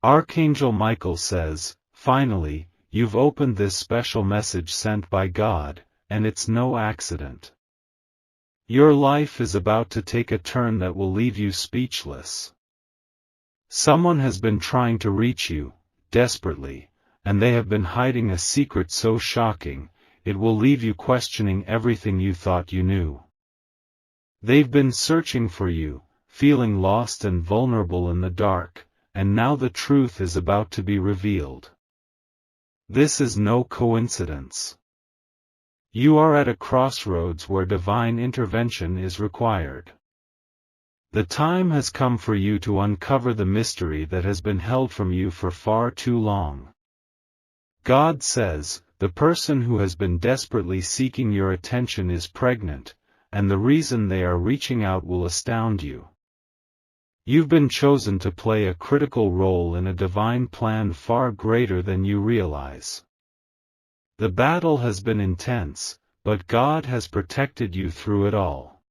Archangel Michael says, finally, you've opened this special message sent by God, and it's no accident. Your life is about to take a turn that will leave you speechless. Someone has been trying to reach you, desperately, and they have been hiding a secret so shocking, it will leave you questioning everything you thought you knew. They've been searching for you, feeling lost and vulnerable in the dark, and now the truth is about to be revealed. This is no coincidence. You are at a crossroads where divine intervention is required. The time has come for you to uncover the mystery that has been held from you for far too long. God says, the person who has been desperately seeking your attention is pregnant, and the reason they are reaching out will astound you. You've been chosen to play a critical role in a divine plan far greater than you realize. The battle has been intense, but God has protected you through it all.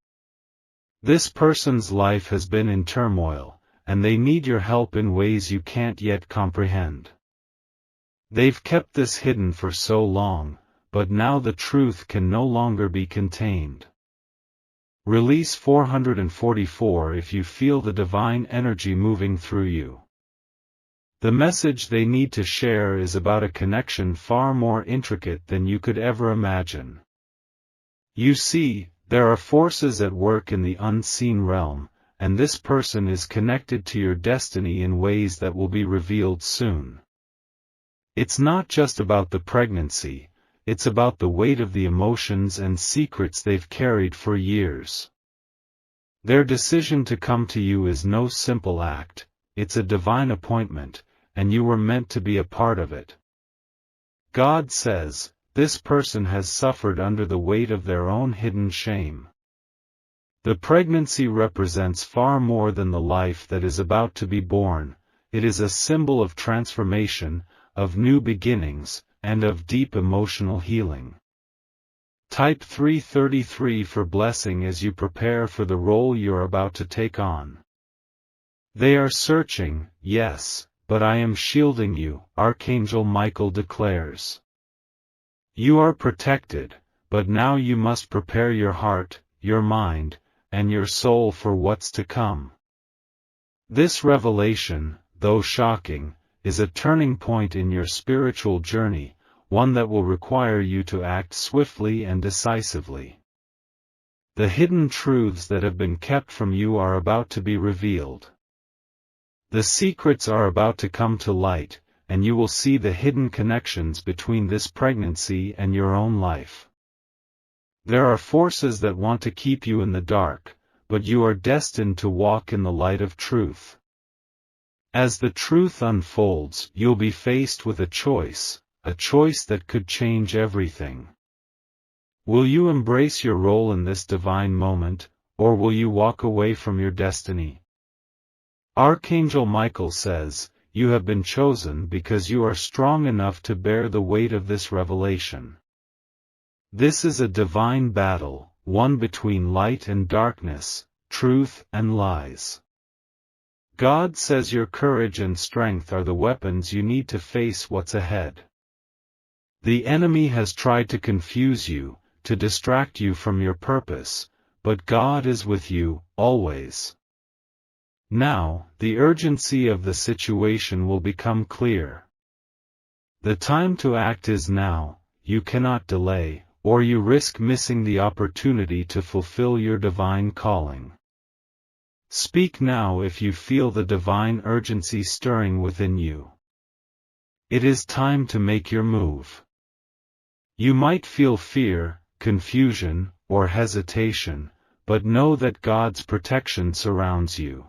This person's life has been in turmoil, and they need your help in ways you can't yet comprehend. They've kept this hidden for so long, but now the truth can no longer be contained. Release 444 if you feel the divine energy moving through you. The message they need to share is about a connection far more intricate than you could ever imagine. You see, there are forces at work in the unseen realm, and this person is connected to your destiny in ways that will be revealed soon. It's not just about the pregnancy, it's about the weight of the emotions and secrets they've carried for years. Their decision to come to you is no simple act, it's a divine appointment, and you were meant to be a part of it. God says, this person has suffered under the weight of their own hidden shame. The pregnancy represents far more than the life that is about to be born, it is a symbol of transformation, of new beginnings, and of deep emotional healing. Type 333 for blessing as you prepare for the role you're about to take on. They are searching, yes, but I am shielding you, Archangel Michael declares. You are protected, but now you must prepare your heart, your mind, and your soul for what's to come. This revelation, though shocking, is a turning point in your spiritual journey, one that will require you to act swiftly and decisively. The hidden truths that have been kept from you are about to be revealed. The secrets are about to come to light, and you will see the hidden connections between this pregnancy and your own life. There are forces that want to keep you in the dark, but you are destined to walk in the light of truth. As the truth unfolds, you'll be faced with a choice that could change everything. Will you embrace your role in this divine moment, or will you walk away from your destiny? Archangel Michael says, you have been chosen because you are strong enough to bear the weight of this revelation. This is a divine battle, one between light and darkness, truth and lies. God says your courage and strength are the weapons you need to face what's ahead. The enemy has tried to confuse you, to distract you from your purpose, but God is with you, always. Now, the urgency of the situation will become clear. The time to act is now, you cannot delay, or you risk missing the opportunity to fulfill your divine calling. Speak now if you feel the divine urgency stirring within you. It is time to make your move. You might feel fear, confusion, or hesitation, but know that God's protection surrounds you.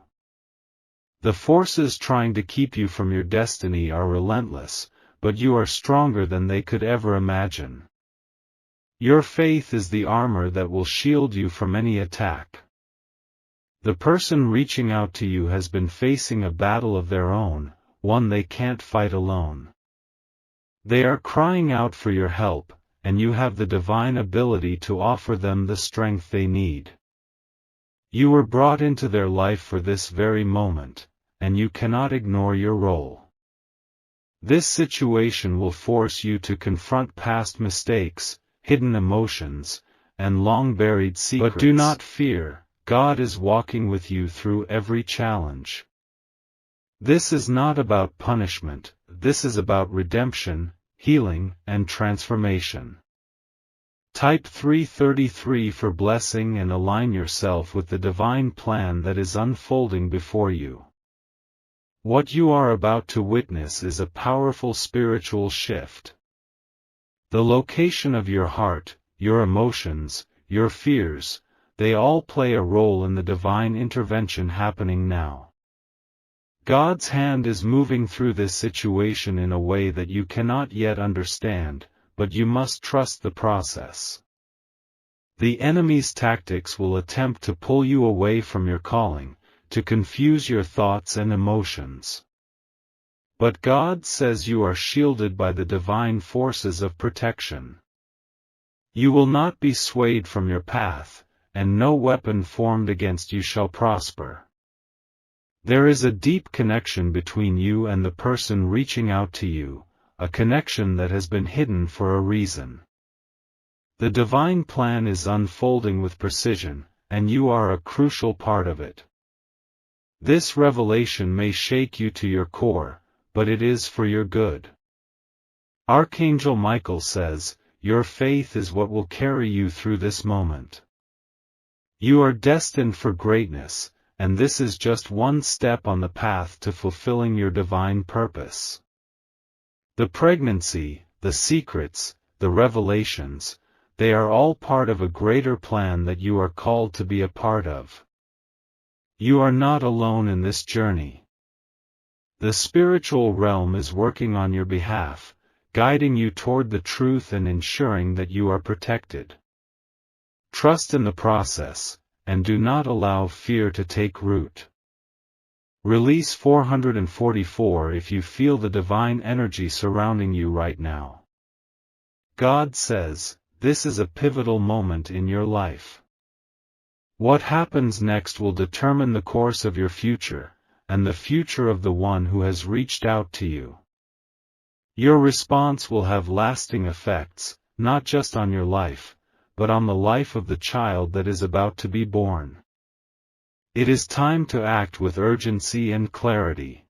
The forces trying to keep you from your destiny are relentless, but you are stronger than they could ever imagine. Your faith is the armor that will shield you from any attack. The person reaching out to you has been facing a battle of their own, one they can't fight alone. They are crying out for your help, and you have the divine ability to offer them the strength they need. You were brought into their life for this very moment, and you cannot ignore your role. This situation will force you to confront past mistakes, hidden emotions, and long-buried secrets. But do not fear, God is walking with you through every challenge. This is not about punishment, this is about redemption, healing, and transformation. Type 333 for blessing and align yourself with the divine plan that is unfolding before you. What you are about to witness is a powerful spiritual shift. The location of your heart, your emotions, your fears, they all play a role in the divine intervention happening now. God's hand is moving through this situation in a way that you cannot yet understand, but you must trust the process. The enemy's tactics will attempt to pull you away from your calling, to confuse your thoughts and emotions. But God says you are shielded by the divine forces of protection. You will not be swayed from your path, and no weapon formed against you shall prosper. There is a deep connection between you and the person reaching out to you, a connection that has been hidden for a reason. The divine plan is unfolding with precision, and you are a crucial part of it. This revelation may shake you to your core, but it is for your good. Archangel Michael says, your faith is what will carry you through this moment. You are destined for greatness, and this is just one step on the path to fulfilling your divine purpose. The pregnancy, the secrets, the revelations, they are all part of a greater plan that you are called to be a part of. You are not alone in this journey. The spiritual realm is working on your behalf, guiding you toward the truth and ensuring that you are protected. Trust in the process, and do not allow fear to take root. Release 444 if you feel the divine energy surrounding you right now. God says, this is a pivotal moment in your life. What happens next will determine the course of your future, and the future of the one who has reached out to you. Your response will have lasting effects, not just on your life, but on the life of the child that is about to be born. It is time to act with urgency and clarity.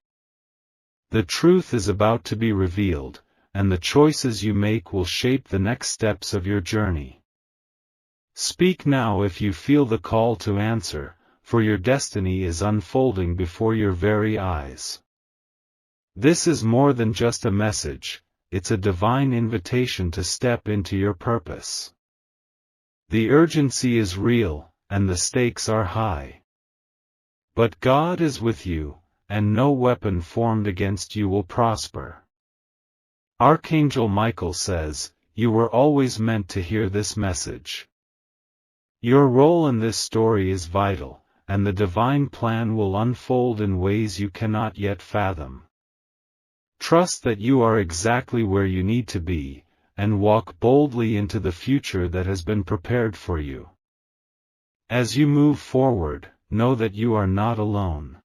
The truth is about to be revealed, and the choices you make will shape the next steps of your journey. Speak now if you feel the call to answer, for your destiny is unfolding before your very eyes. This is more than just a message, it's a divine invitation to step into your purpose. The urgency is real, and the stakes are high. But God is with you, and no weapon formed against you will prosper. Archangel Michael says, you were always meant to hear this message. Your role in this story is vital, and the divine plan will unfold in ways you cannot yet fathom. Trust that you are exactly where you need to be, and walk boldly into the future that has been prepared for you. As you move forward, know that you are not alone.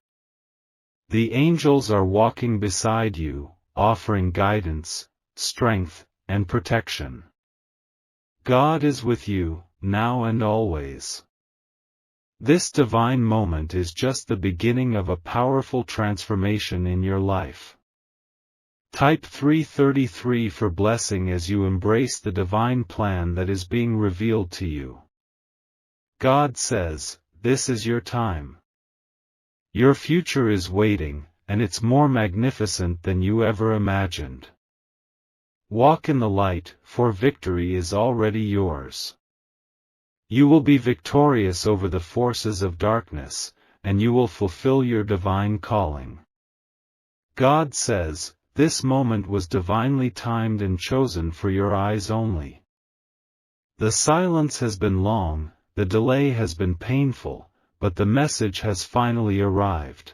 The angels are walking beside you, offering guidance, strength, and protection. God is with you, now and always. This divine moment is just the beginning of a powerful transformation in your life. Type 333 for blessing as you embrace the divine plan that is being revealed to you. God says, this is your time. Your future is waiting, and it's more magnificent than you ever imagined. Walk in the light, for victory is already yours. You will be victorious over the forces of darkness, and you will fulfill your divine calling. God says, this moment was divinely timed and chosen for your eyes only. The silence has been long, the delay has been painful, but the message has finally arrived.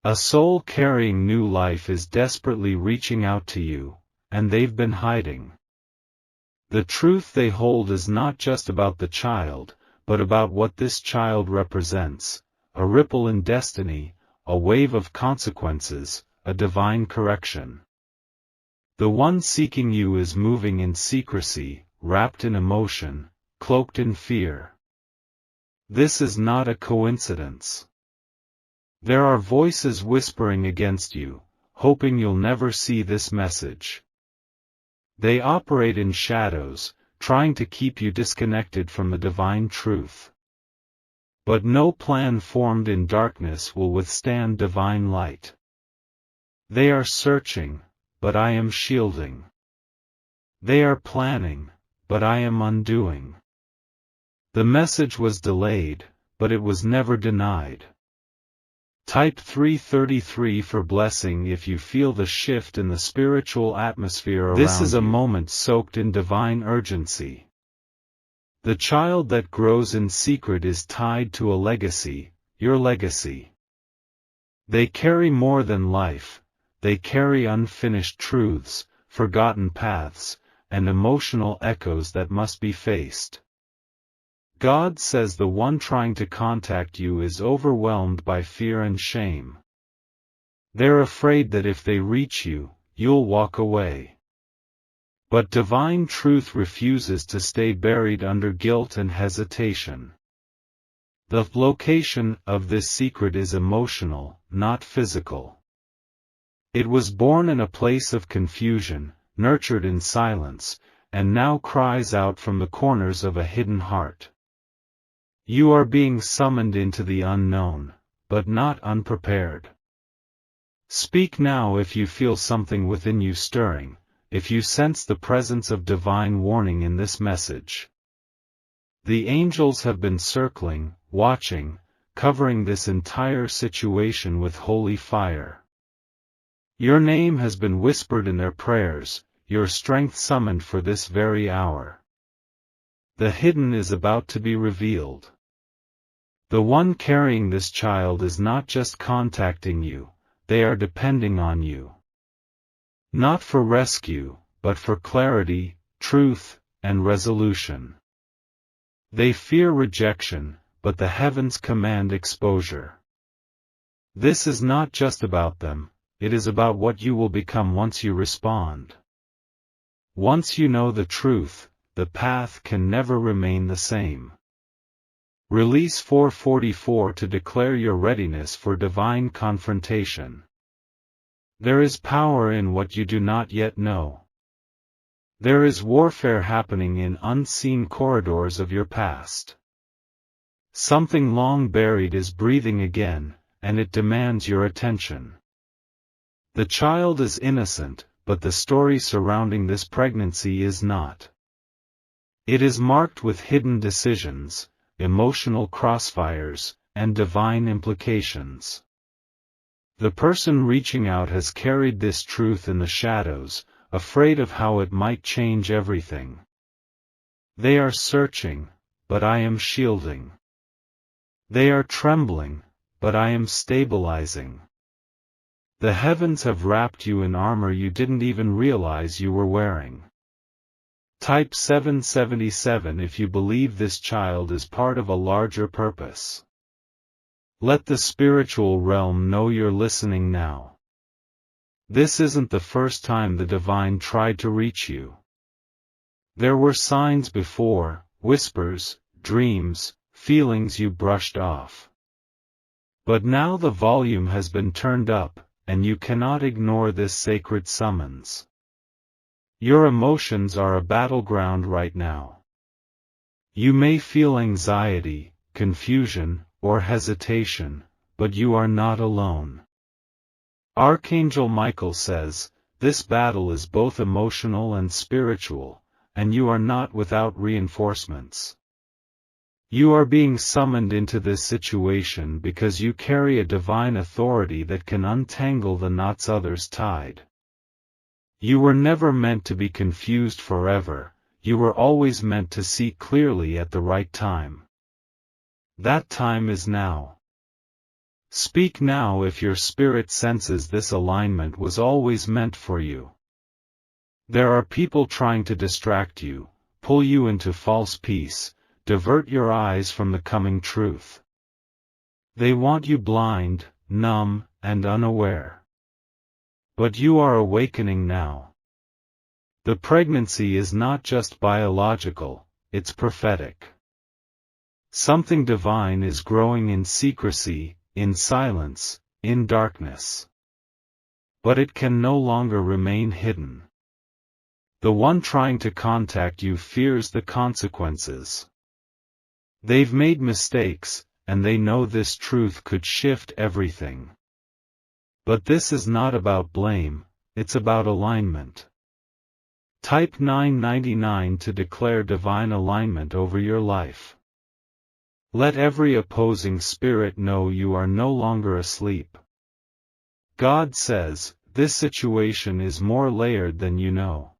A soul carrying new life is desperately reaching out to you, and they've been hiding. The truth they hold is not just about the child, but about what this child represents, a ripple in destiny, a wave of consequences, a divine correction. The one seeking you is moving in secrecy, wrapped in emotion, cloaked in fear. This is not a coincidence. There are voices whispering against you, hoping you'll never see this message. They operate in shadows, trying to keep you disconnected from the divine truth. But no plan formed in darkness will withstand divine light. They are searching, but I am shielding. They are planning, but I am undoing. The message was delayed, but it was never denied. Type 333 for blessing if you feel the shift in the spiritual atmosphere around you. This is a moment soaked in divine urgency. The child that grows in secret is tied to a legacy, your legacy. They carry more than life, they carry unfinished truths, forgotten paths, and emotional echoes that must be faced. God says the one trying to contact you is overwhelmed by fear and shame. They're afraid that if they reach you, you'll walk away. But divine truth refuses to stay buried under guilt and hesitation. The location of this secret is emotional, not physical. It was born in a place of confusion, nurtured in silence, and now cries out from the corners of a hidden heart. You are being summoned into the unknown, but not unprepared. Speak now if you feel something within you stirring, if you sense the presence of divine warning in this message. The angels have been circling, watching, covering this entire situation with holy fire. Your name has been whispered in their prayers, your strength summoned for this very hour. The hidden is about to be revealed. The one carrying this child is not just contacting you, they are depending on you. Not for rescue, but for clarity, truth, and resolution. They fear rejection, but the heavens command exposure. This is not just about them, it is about what you will become once you respond. Once you know the truth, the path can never remain the same. Release 444 to declare your readiness for divine confrontation. There is power in what you do not yet know. There is warfare happening in unseen corridors of your past. Something long buried is breathing again, and it demands your attention. The child is innocent, but the story surrounding this pregnancy is not. It is marked with hidden decisions, emotional crossfires, and divine implications. The person reaching out has carried this truth in the shadows, afraid of how it might change everything. They are searching, but I am shielding. They are trembling, but I am stabilizing. The heavens have wrapped you in armor you didn't even realize you were wearing. Type 777 if you believe this child is part of a larger purpose. Let the spiritual realm know you're listening now. This isn't the first time the divine tried to reach you. There were signs before, whispers, dreams, feelings you brushed off. But now the volume has been turned up, and you cannot ignore this sacred summons. Your emotions are a battleground right now. You may feel anxiety, confusion, or hesitation, but you are not alone. Archangel Michael says, this battle is both emotional and spiritual, and you are not without reinforcements. You are being summoned into this situation because you carry a divine authority that can untangle the knots others tied. You were never meant to be confused forever, you were always meant to see clearly at the right time. That time is now. Speak now if your spirit senses this alignment was always meant for you. There are people trying to distract you, pull you into false peace, divert your eyes from the coming truth. They want you blind, numb, and unaware. But you are awakening now. The pregnancy is not just biological, it's prophetic. Something divine is growing in secrecy, in silence, in darkness. But it can no longer remain hidden. The one trying to contact you fears the consequences. They've made mistakes, and they know this truth could shift everything. But this is not about blame, it's about alignment. Type 999 to declare divine alignment over your life. Let every opposing spirit know you are no longer asleep. God says, this situation is more layered than you know.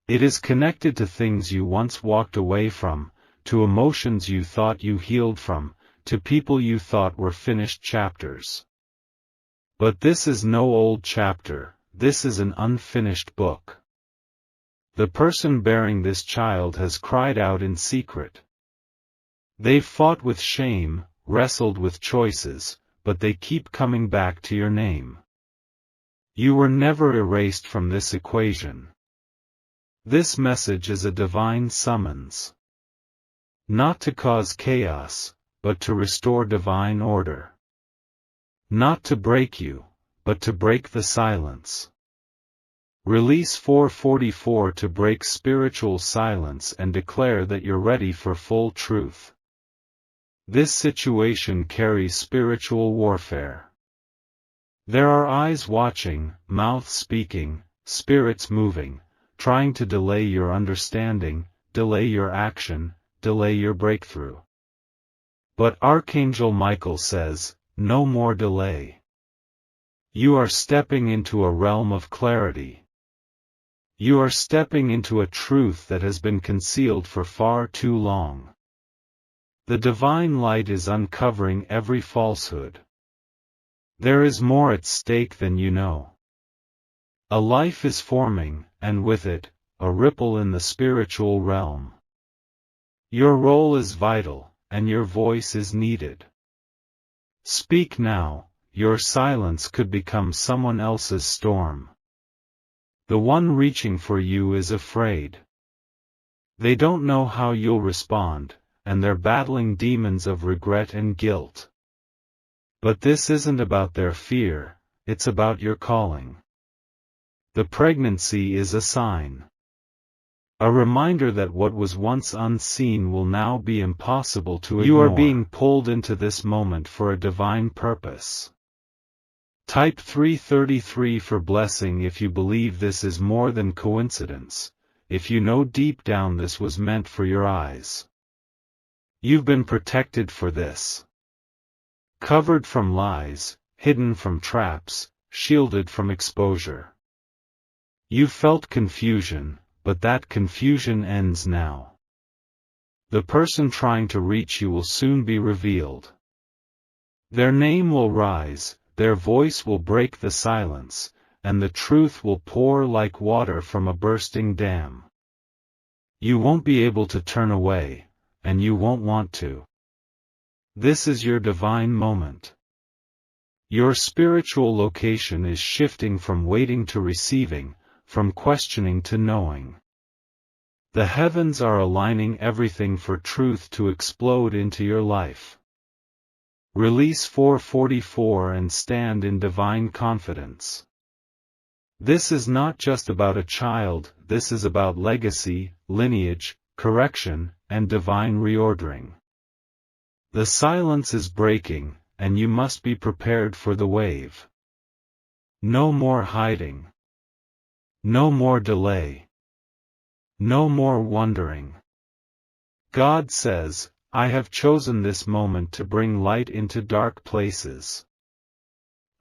It is connected to things you once walked away from, to emotions you thought you healed from, to people you thought were finished chapters. But this is no old chapter, this is an unfinished book. The person bearing this child has cried out in secret. They've fought with shame, wrestled with choices, but they keep coming back to your name. You were never erased from this equation. This message is a divine summons. Not to cause chaos, but to restore divine order. Not to break you, but to break the silence. Release 444 to break spiritual silence and declare that you're ready for full truth. This situation carries spiritual warfare. There are eyes watching, mouth speaking, spirits moving, trying to delay your understanding, delay your action, delay your breakthrough. But Archangel Michael says, no more delay. You are stepping into a realm of clarity. You are stepping into a truth that has been concealed for far too long. The divine light is uncovering every falsehood. There is more at stake than you know. A life is forming, and with it, a ripple in the spiritual realm. Your role is vital, and your voice is needed. Speak now, your silence could become someone else's storm. The one reaching for you is afraid. They don't know how you'll respond, and they're battling demons of regret and guilt. But this isn't about their fear, it's about your calling. The pregnancy is a sign. A reminder that what was once unseen will now be impossible to ignore. You are being pulled into this moment for a divine purpose. Type 333 for blessing if you believe this is more than coincidence, if you know deep down this was meant for your eyes. You've been protected for this. Covered from lies, hidden from traps, shielded from exposure. You felt confusion, but that confusion ends now. The person trying to reach you will soon be revealed. Their name will rise, their voice will break the silence, and the truth will pour like water from a bursting dam. You won't be able to turn away, and you won't want to. This is your divine moment. Your spiritual location is shifting from waiting to receiving, from questioning to knowing. The heavens are aligning everything for truth to explode into your life. Release 444 and stand in divine confidence. This is not just about a child, this is about legacy, lineage, correction, and divine reordering. The silence is breaking, and you must be prepared for the wave. No more hiding. No more delay. No more wondering. God says, I have chosen this moment to bring light into dark places.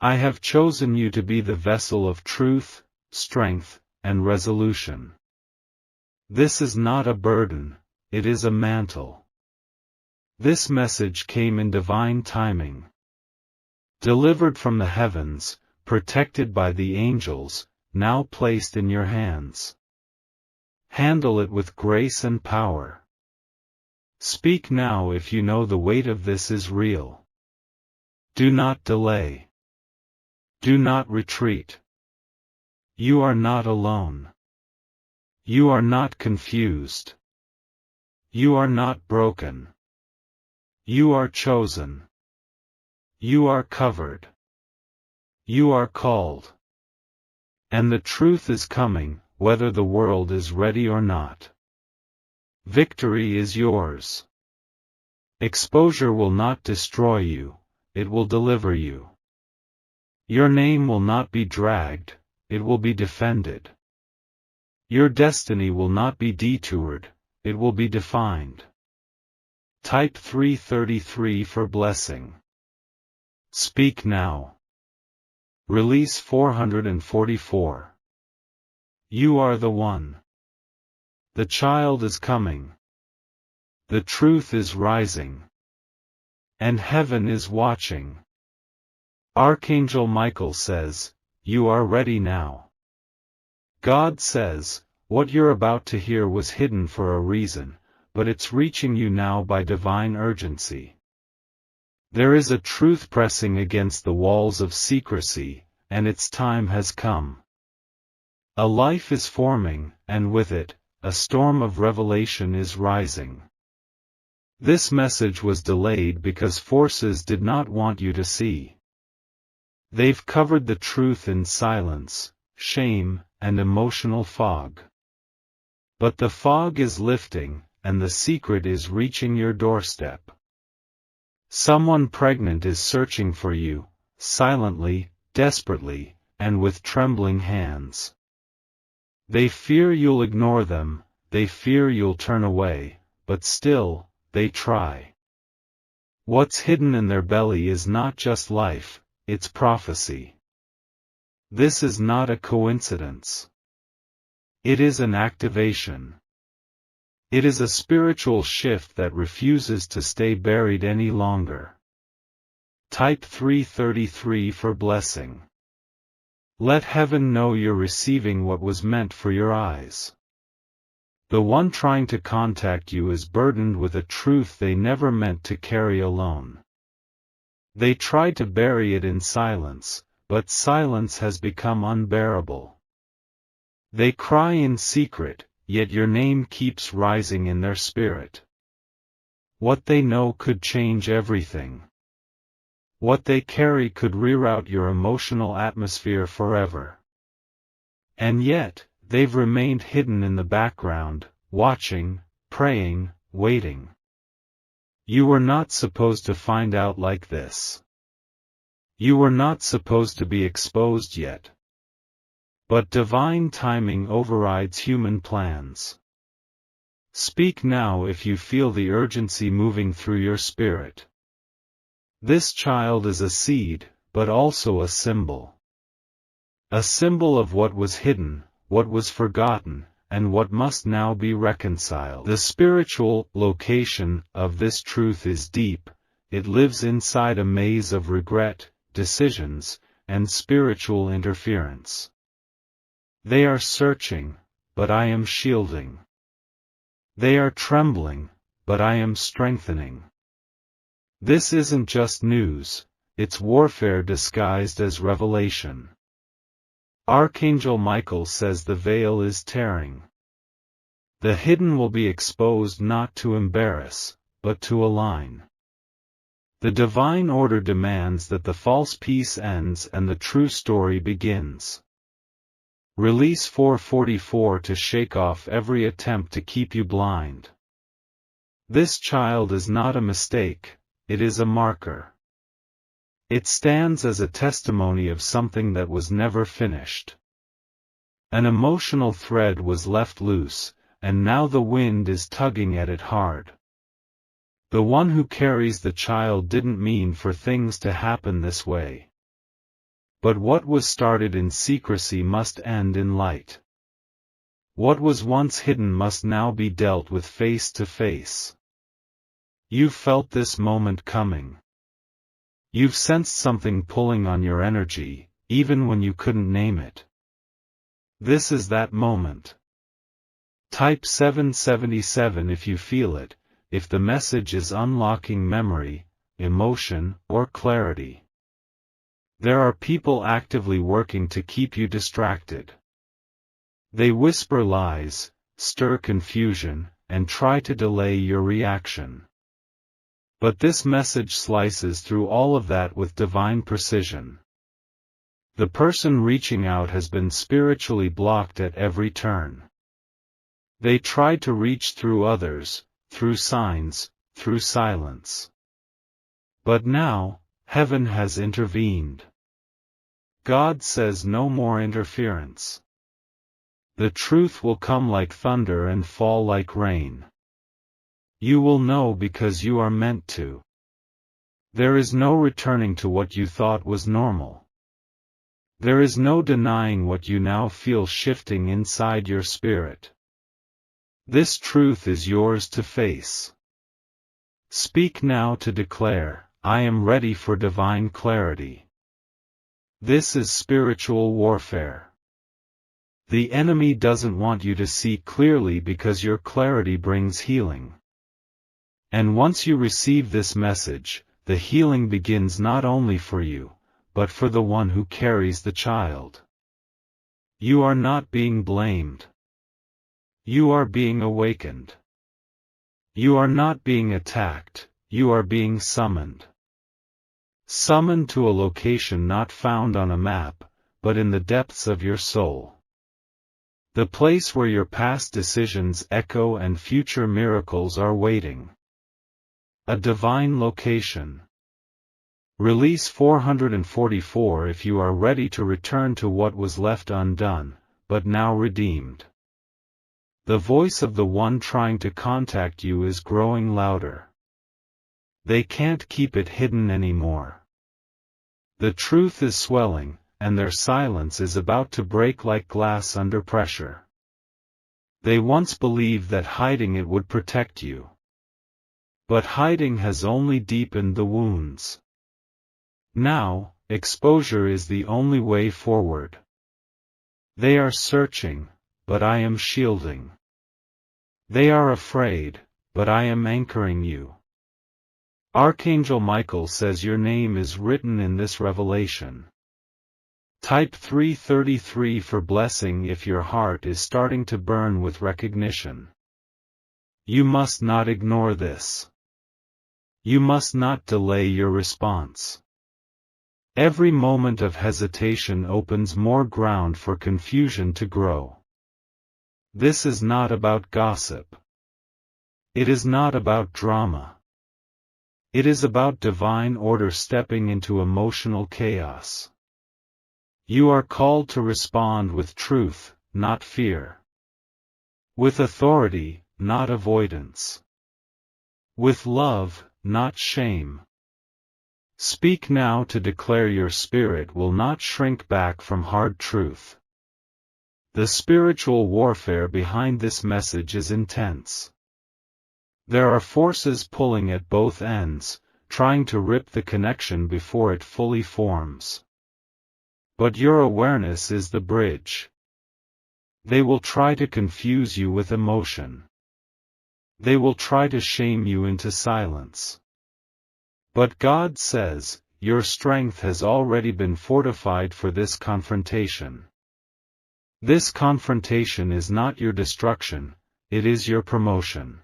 I have chosen you to be the vessel of truth, strength, and resolution. This is not a burden, it is a mantle. This message came in divine timing. Delivered from the heavens, protected by the angels, now placed in your hands. Handle it with grace and power. Speak now if you know the weight of this is real. Do not delay. Do not retreat. You are not alone. You are not confused. You are not broken. You are chosen. You are covered. You are called. And the truth is coming, whether the world is ready or not. Victory is yours. Exposure will not destroy you, it will deliver you. Your name will not be dragged, it will be defended. Your destiny will not be detoured, it will be defined. Type 333 for blessing. Speak now. Release 444. You are the one. The child is coming. The truth is rising. And heaven is watching. Archangel Michael says, you are ready now. God says, what you're about to hear was hidden for a reason, but it's reaching you now by divine urgency. There is a truth pressing against the walls of secrecy, and its time has come. A life is forming, and with it, a storm of revelation is rising. This message was delayed because forces did not want you to see. They've covered the truth in silence, shame, and emotional fog. But the fog is lifting, and the secret is reaching your doorstep. Someone pregnant is searching for you, silently, desperately, and with trembling hands. They fear you'll ignore them, they fear you'll turn away, but still, they try. What's hidden in their belly is not just life, it's prophecy. This is not a coincidence. It is an activation. It is a spiritual shift that refuses to stay buried any longer. Type 333 for blessing. Let heaven know you're receiving what was meant for your eyes. The one trying to contact you is burdened with a truth they never meant to carry alone. They tried to bury it in silence, but silence has become unbearable. They cry in secret, yet your name keeps rising in their spirit. What they know could change everything. What they carry could reroute your emotional atmosphere forever. And yet, they've remained hidden in the background, watching, praying, waiting. You were not supposed to find out like this. You were not supposed to be exposed yet. But divine timing overrides human plans. Speak now if you feel the urgency moving through your spirit. This child is a seed, but also a symbol. A symbol of what was hidden, what was forgotten, and what must now be reconciled. The spiritual location of this truth is deep, it lives inside a maze of regret, decisions, and spiritual interference. They are searching, but I am shielding. They are trembling, but I am strengthening. This isn't just news, it's warfare disguised as revelation. Archangel Michael says the veil is tearing. The hidden will be exposed not to embarrass, but to align. The divine order demands that the false peace ends and the true story begins. Release 444 to shake off every attempt to keep you blind. This child is not a mistake, it is a marker. It stands as a testimony of something that was never finished. An emotional thread was left loose, and now the wind is tugging at it hard. The one who carries the child didn't mean for things to happen this way. But what was started in secrecy must end in light. What was once hidden must now be dealt with face to face. You've felt this moment coming. You've sensed something pulling on your energy, even when you couldn't name it. This is that moment. Type 777 if you feel it, if the message is unlocking memory, emotion, or clarity. There are people actively working to keep you distracted. They whisper lies, stir confusion, and try to delay your reaction. But this message slices through all of that with divine precision. The person reaching out has been spiritually blocked at every turn. They tried to reach through others, through signs, through silence. But now, heaven has intervened. God says no more interference. The truth will come like thunder and fall like rain. You will know because you are meant to. There is no returning to what you thought was normal. There is no denying what you now feel shifting inside your spirit. This truth is yours to face. Speak now to declare, I am ready for divine clarity. This is spiritual warfare. The enemy doesn't want you to see clearly because your clarity brings healing. And once you receive this message, the healing begins not only for you, but for the one who carries the child. You are not being blamed. You are being awakened. You are not being attacked, you are being summoned. Summoned to a location not found on a map, but in the depths of your soul. The place where your past decisions echo and future miracles are waiting. A divine location. Release 444 if you are ready to return to what was left undone, but now redeemed. The voice of the one trying to contact you is growing louder. They can't keep it hidden anymore. The truth is swelling, and their silence is about to break like glass under pressure. They once believed that hiding it would protect you. But hiding has only deepened the wounds. Now, exposure is the only way forward. They are searching, but I am shielding. They are afraid, but I am anchoring you. Archangel Michael says your name is written in this revelation. Type 333 for blessing if your heart is starting to burn with recognition. You must not ignore this. You must not delay your response. Every moment of hesitation opens more ground for confusion to grow. This is not about gossip. It is not about drama. It is about divine order stepping into emotional chaos. You are called to respond with truth, not fear. With authority, not avoidance. With love, not shame. Speak now to declare your spirit will not shrink back from hard truth. The spiritual warfare behind this message is intense. There are forces pulling at both ends, trying to rip the connection before it fully forms. But your awareness is the bridge. They will try to confuse you with emotion. They will try to shame you into silence. But God says, your strength has already been fortified for this confrontation. This confrontation is not your destruction, it is your promotion.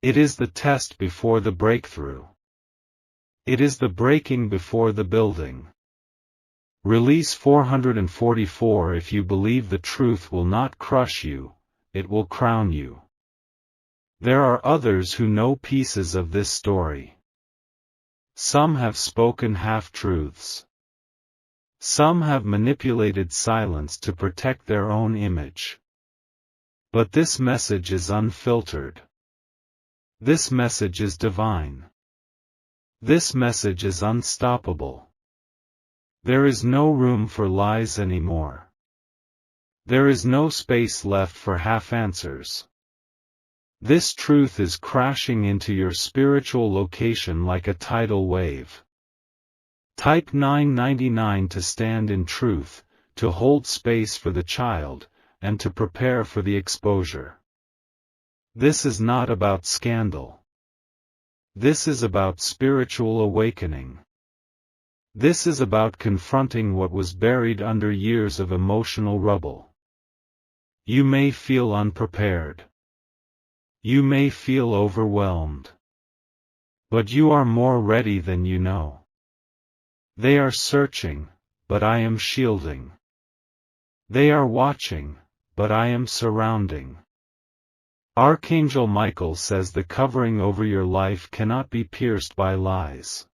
It is the test before the breakthrough. It is the breaking before the building. Release 444 if you believe the truth will not crush you, it will crown you. There are others who know pieces of this story. Some have spoken half-truths. Some have manipulated silence to protect their own image. But this message is unfiltered. This message is divine. This message is unstoppable. There is no room for lies anymore. There is no space left for half-answers. This truth is crashing into your spiritual location like a tidal wave. Type 999 to stand in truth, to hold space for the child, and to prepare for the exposure. This is not about scandal. This is about spiritual awakening. This is about confronting what was buried under years of emotional rubble. You may feel unprepared. You may feel overwhelmed. But you are more ready than you know. They are searching, but I am shielding. They are watching, but I am surrounding. Archangel Michael says the covering over your life cannot be pierced by lies.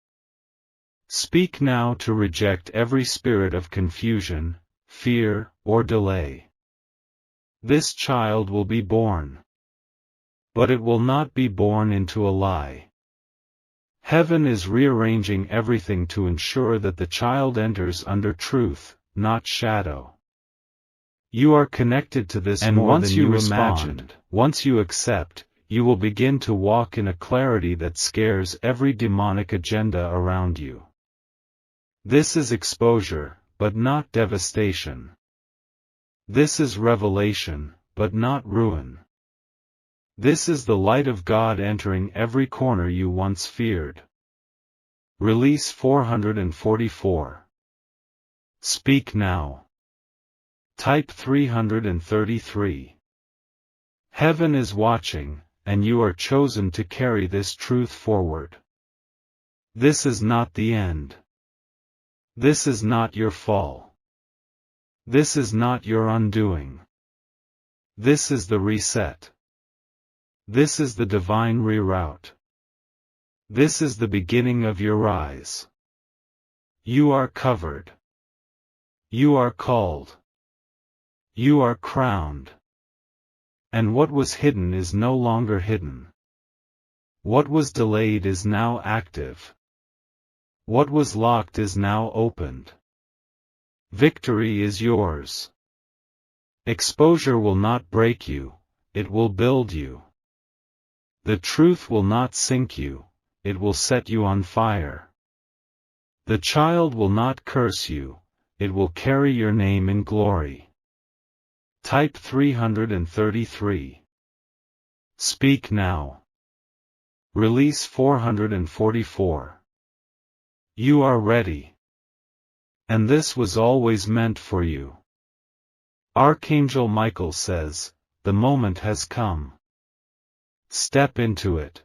Speak now to reject every spirit of confusion, fear, or delay. This child will be born. But it will not be born into a lie. Heaven is rearranging everything to ensure that the child enters under truth, not shadow. You are connected to this more than you imagined. Once you accept, you will begin to walk in a clarity that scares every demonic agenda around you. This is exposure, but not devastation. This is revelation, but not ruin. This is the light of God entering every corner you once feared. Release 444. Speak now. Type 333. Heaven is watching, and you are chosen to carry this truth forward. This is not the end. This is not your fall. This is not your undoing. This is the reset. This is the divine reroute. This is the beginning of your rise. You are covered. You are called. You are crowned. And what was hidden is no longer hidden. What was delayed is now active. What was locked is now opened. Victory is yours. Exposure will not break you, it will build you. The truth will not sink you, it will set you on fire. The child will not curse you, it will carry your name in glory. Type 333. Speak now. Release 444. You are ready. And this was always meant for you. Archangel Michael says, the moment has come. Step into it.